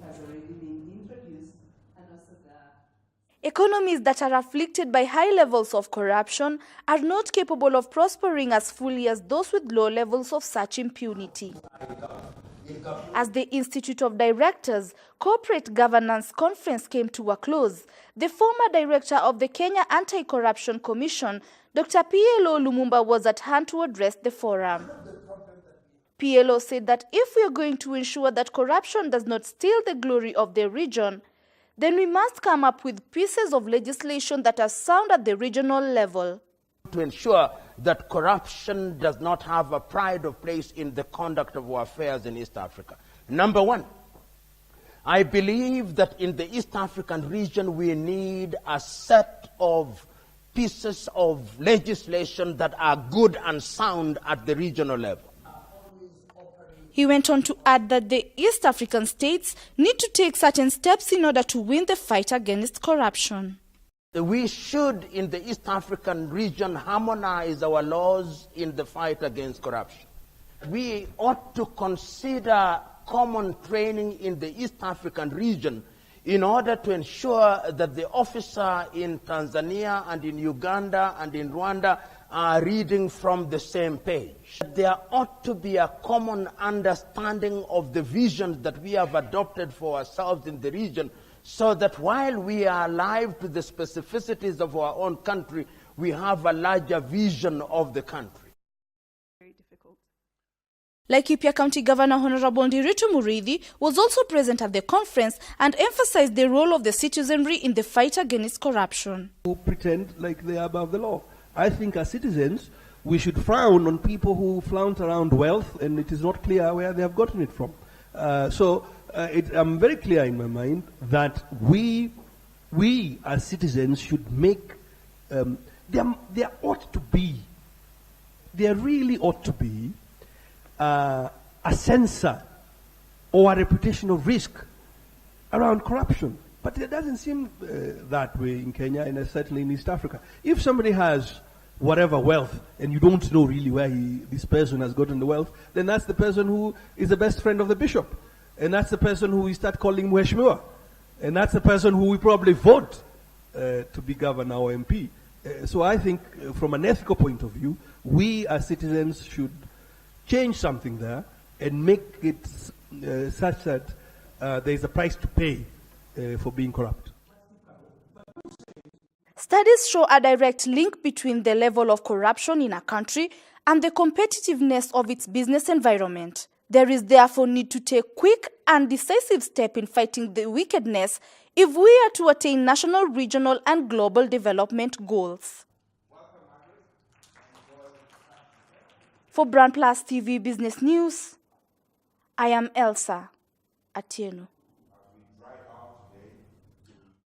has already been introduced, and also Economies that are afflicted by high levels of corruption are not capable of prospering as fully as those with low levels of such impunity. As the Institute of Directors Corporate Governance Conference came to a close, the former director of the Kenya Anti-Corruption Commission, Dr. PLO Lumumba, was at hand to address the forum. PLO said that if we are going to ensure that corruption does not steal the glory of the region, then we must come up with pieces of legislation that are sound at the regional level. To ensure that corruption does not have a pride of place in the conduct of our affairs in East Africa. Number one, I believe that in the East African region we need a set of pieces of legislation that are good and sound at the regional level. He went on to add that the East African states need to take certain steps in order to win the fight against corruption. We should, in the East African region, harmonize our laws in the fight against corruption. We ought to consider common training in the East African region in order to ensure that the officer in Tanzania and in Uganda and in Rwanda are reading from the same page. There ought to be a common understanding of the visions that we have adopted for ourselves in the region, so that while we are alive to the specificities of our own country, we have a larger vision of the country. Very difficult. Laikipia County Governor Honorable Ndiritu Muriithi was also present at the conference and emphasized the role of the citizenry in the fight against corruption. Who pretend like they are above the law. I think as citizens, we should frown on people who flaunt around wealth and it is not clear where they have gotten it from. I'm very clear in my mind that we as citizens should make, there really ought to be a censor or a reputation of risk around corruption. But it doesn't seem that way in Kenya and certainly in East Africa. If somebody has whatever wealth and you don't know really where this person has gotten the wealth, then that's the person who is the best friend of the bishop. And that's the person who we start calling Mheshimiwa. And that's the person who we probably vote to be governor or MP. So I think from an ethical point of view, we as citizens should change something there and make it such that there is a price to pay for being corrupt. Studies show a direct link between the level of corruption in a country and the competitiveness of its business environment. There is therefore need to take quick and decisive steps in fighting the wickedness if we are to attain national, regional, and global development goals. For BrandPlus TV Business News, I am Elsa Atieno.